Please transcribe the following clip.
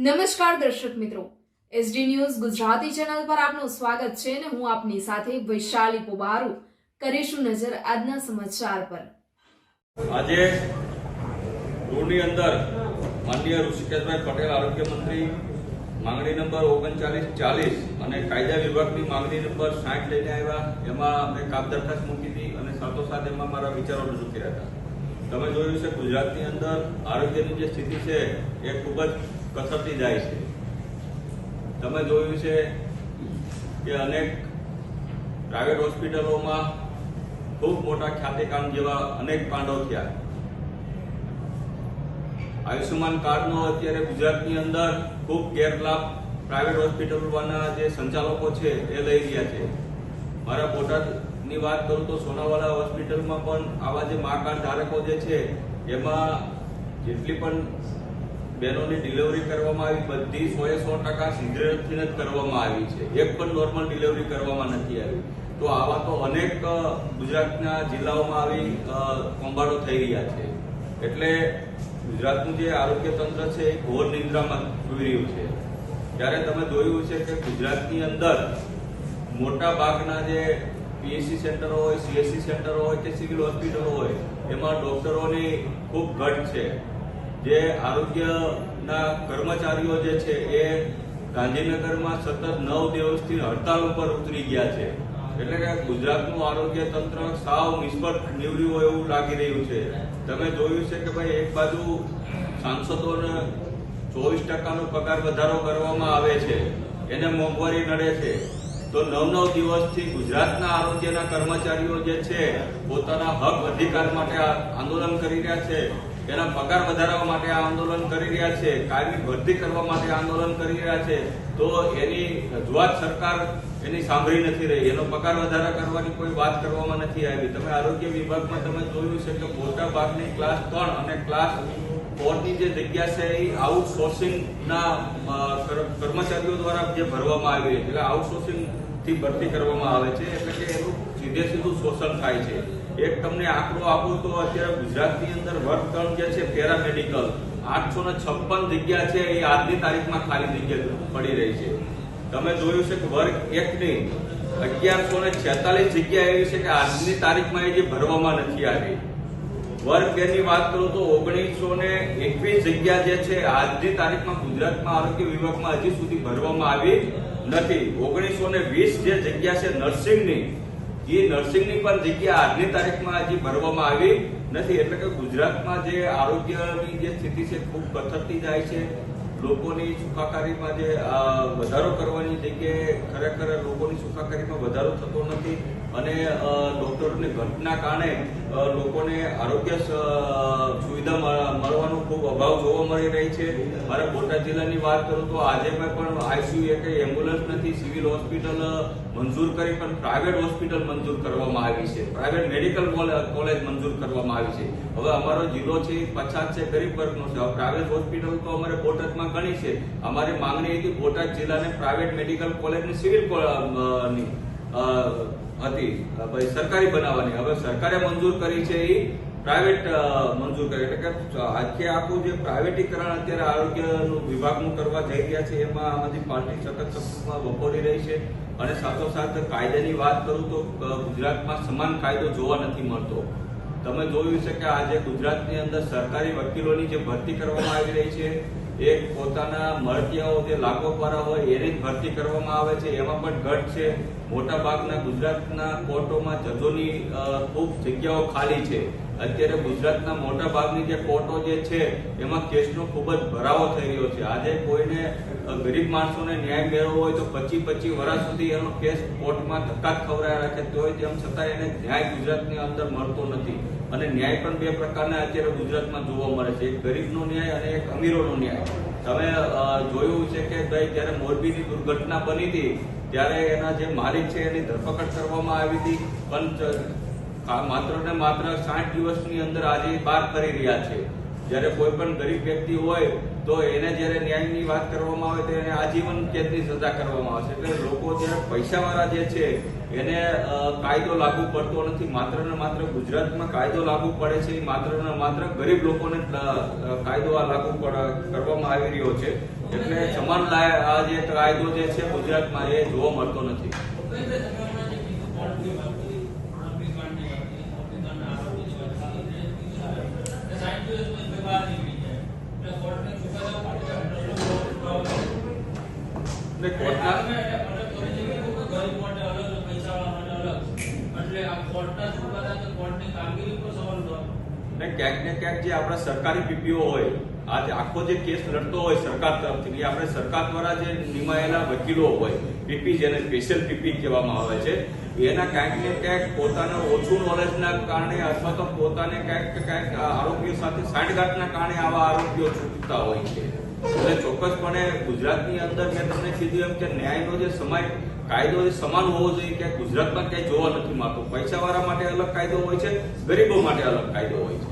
નમસ્કાર દર્શક મિત્રો, એસડી ન્યૂઝ ગુજરાતી ચેનલ પર આપનું સ્વાગત છે અને હું આપની સાથે વૈશાલી પોબારુ કરીશું નજર આજના સમાચાર પર। આજે રોડની અંદર માનનીય ઋષિકેશભાઈ પટેલ આરોગ્ય મંત્રી માંગણી નંબર 3940 અને કાયદા વિભાગની માંગણી નંબર 60 લઈને આવ્યા। એમાં અમે કાપ દરખાસ્ત મૂકી હતી અને સાથોસાથ એમાં મારા વિચારો રજૂ કર્યા હતા। તમે જોયું છે ગુજરાતની અંદર આરોગ્યની જે સ્થિતિ છે એ ખૂબ જ કથળતી જાય છે। તમે જોયું છે કે અનેક પ્રાઇવેટ હોસ્પિટલોમાં ખૂબ મોટા ખ્યાતિકાંડ જેવા અનેક કાંડો થયા। આયુષ્યમાન કાર્ડનો અત્યારે ગુજરાતની અંદર ખૂબ ગેરલાભ પ્રાઇવેટ હોસ્પિટલોના જે સંચાલકો છે એ લઈ રહ્યા છે। મારા બોટાદની વાત કરું તો સોનાવાલા હોસ્પિટલમાં પણ આવા જે મા કાર્ડ ધારકો જે છે એમાં જેટલી પણ બહેનોની ડિલિવરી કરવામાં આવી બધી 100% સિઝેરિયનથી જ કરવામાં આવી છે। એક પણ નોર્મલ ડિલિવરી કરવામાં નથી આવી। તો આવા તો અનેક ગુજરાતના જિલ્લાઓમાં આવી કૌભાંડો થઈ રહ્યા છે। એટલે ગુજરાતનું જે આરોગ્ય તંત્ર છે એ ઘોર નિંદ્રામાં જોઈ રહ્યું છે। ત્યારે તમે જોયું છે કે ગુજરાતની અંદર મોટા ભાગના જે પીએચસી સેન્ટરો હોય, સીએચસી સેન્ટરો હોય કે સિવિલ હોસ્પિટલો હોય એમાં ડોક્ટરોની ખૂબ ઘટ છે। જે આરોગ્યના કર્મચારીઓ જે છે એ ગાંધીનગરમાં સતત 9 દિવસથી હડતાલ ઉપર ઉતરી ગયા છે। એટલે કે ગુજરાતનું આરોગ્ય તંત્ર સાવ નિષ્ફળ નીવડ્યું હોય એવું લાગી રહ્યું છે। તમે જોયું છે કે ભાઈ એક બાજુ સાંસદોને 24% પગાર વધારો કરવામાં આવે છે, એને મોંઘવારી નડે છે, તો 9 દિવસથી ગુજરાતના આરોગ્યના કર્મચારીઓ જે છે પોતાના હક અધિકાર માટે આંદોલન કરી રહ્યા છે, એના પગાર વધારવા માટે આંદોલન કરી રહ્યા છે, કાયમી ભરતી કરવા માટે આંદોલન કરી રહ્યા છે, તો એની રજૂઆત સરકાર એની સાંભળી નથી રહી। એનો પગાર વધારા કરવાની કોઈ વાત કરવામાં નથી આવી। તમે આરોગ્ય વિભાગમાં તમે જોયું છે કે મોટા ભાગની ક્લાસ 3 અને ક્લાસ 4 ની જે જગ્યા છે એ આઉટસોર્સિંગના કર્મચારીઓ દ્વારા જે ભરવામાં આવી છે, એટલે આઉટસોર્સિંગ થી ભરતી કરવામાં આવે છે, એટલે કે એનું સીધું શોષણ થાય છે। એક તમને આંકડો આપું તો અત્યારે ગુજરાતની અંદર વર્ગ 3 જે છે પેરામેડિકલ 856 જગ્યા છે એ આજની તારીખમાં ખાલી જગ્યા પડી રહી છે। તમે જોયું છે કે વર્ગ 1 ની 1146 જગ્યા એવી છે કે આજની તારીખમાં એ જે ભરવામાં નથી આવી। વર્ગ 2 ની વાત કરું તો 1921 જગ્યા જે છે આજની તારીખમાં ગુજરાતમાં આરોગ્ય વિભાગમાં હજી સુધી ભરવામાં આવી નથી। 1920 જે જગ્યા છે નર્સિંગની, એ નર્સિંગની પણ જગ્યા આજની તારીખમાં હજી ભરવામાં આવી નથી। એટલે કે ગુજરાતમાં જે આરોગ્યની જે સ્થિતિ છે ખૂબ કથળતી જાય છે। લોકોની સુખાકારીમાં જે વધારો કરવાની જગ્યાએ ખરેખર લોકોની સુખાકારીમાં વધારો થતો નથી અને ડોક્ટરોની ઘટના કારણે લોકોને આરોગ્ય સુવિધા મળવાનો ખૂબ અભાવ જોવા મળી રહી છે। મારા બોટાદ જિલ્લાની વાત કરું તો આજે પણ આઈસીયુ કે એમ્બ્યુલન્સ નથી, સિવિલ હોસ્પિટલ મંજૂર કરી પણ પ્રાઇવેટ હોસ્પિટલ મંજૂર કરવામાં આવી છે, પ્રાઇવેટ મેડિકલ કોલેજ મંજૂર કરવામાં આવી છે। હવે અમારો જિલ્લો છે પછાત છે, ગરીબ વર્ગનો છે। હવે પ્રાઇવેટ હોસ્પિટલ તો અમારે બોટાદમાં ઘણી છે। અમારી માંગણી હતી બોટાદ જિલ્લાને પ્રાઇવેટ મેડિકલ કોલેજની સિવિલ હતી ભાઈ સરકારી બનાવવાની, હવે સરકારે મંજૂર કરી છે એ પ્રાઇવેટ મંજૂર કરી। એટલે કે આખું જે પ્રાઇવેટીકરણ અત્યારે આરોગ્યનું વિભાગનું કરવા જઈ રહ્યા છે એમાં આમ આદમી પાર્ટી સખત વખોડી રહી છે। અને સાથોસાથ કાયદાની વાત કરું તો ગુજરાતમાં સમાન કાયદો જોવા નથી મળતો। તમે જોયું છે કે આજે ગુજરાતની અંદર સરકારી વકીલોની જે ભરતી કરવામાં આવી રહી છે એ પોતાના મળતિયાઓ જે લાગોપારા હોય એની જ ભરતી કરવામાં આવે છે, એમાં પણ ઘટ છે। મોટા ભાગના ગુજરાતના કોર્ટોમાં જજોની ખૂબ જગ્યાઓ ખાલી છે। અત્યારે ગુજરાતના મોટા ભાગની જે કોર્ટો જે છે એમાં કેસનો ખૂબ જ ભરાવો થઈ રહ્યો છે। આજે કોઈને ગરીબ માણસોને ન્યાય મેળવવો હોય તો 25 વર્ષ સુધી એનો કેસ કોર્ટમાં ધક્કા જ ખવડાવી રાખે તોય તેમ છતાં એને ન્યાય ગુજરાતની અંદર મળતો નથી। અને ન્યાય પણ બે પ્રકારના અત્યારે ગુજરાતમાં જોવા મળે છે, એક ગરીબનો ન્યાય અને એક અમીરોનો ન્યાય। તમે જોયું છે કે ભાઈ જ્યારે મોરબીની દુર્ઘટના બની હતી ત્યારે એના જે માલિક છે એની ધરપકડ કરવામાં આવી હતી, પણ માત્ર ને માત્ર 60 દિવસની અંદર આજે બહાર કરી રહ્યા છે। જ્યારે કોઈ પણ ગરીબ વ્યક્તિ હોય તો એને જ્યારે ન્યાયની વાત કરવામાં આવે તો એને આજીવન કેદની સજા કરવામાં આવે છે। એટલે લોકો જ્યારે પૈસાવાળા જે છે એને કાયદો લાગુ પડતો નથી. માત્ર ને માત્ર ગુજરાતમાં કાયદો લાગુ પડે છે, માત્ર ને માત્ર ગરીબ લોકોને કાયદો આ લાગુ કરવામાં આવી રહ્યો છે. એટલે સમાન આ જે કાયદો જે છે ગુજરાતમાં એ જોવા મળતો નથી. ક્યાંક ને ક્યાંક જે આપણા સરકારી પીપીઓ હોય, આ જે આખો જે કેસ લડતો હોય સરકાર તરફથી, એ આપણે સરકાર દ્વારા જે નિમાયેલા વકીલો હોય, પીપી જેને સ્પેશિયલ પીપી કહેવામાં આવે છે, એના ક્યાંક ને ક્યાંક પોતાના ઓછું નોલેજના કારણે અથવા તો પોતાને ક્યાંક આરોપીઓ સાથે સાંઠગાંઠના કારણે આવા આરોપીઓ છૂટતા હોય છે. એટલે ચોક્કસપણે ગુજરાતની અંદર મેં તમને કીધું એમ કે ન્યાયનો જે સમય કાયદો સમાન હોવો જોઈએ, કે ગુજરાતમાં ક્યાંય જોવા નથી મળતો. પૈસાવાળા માટે અલગ કાયદો હોય છે, ગરીબો માટે અલગ કાયદો હોય છે.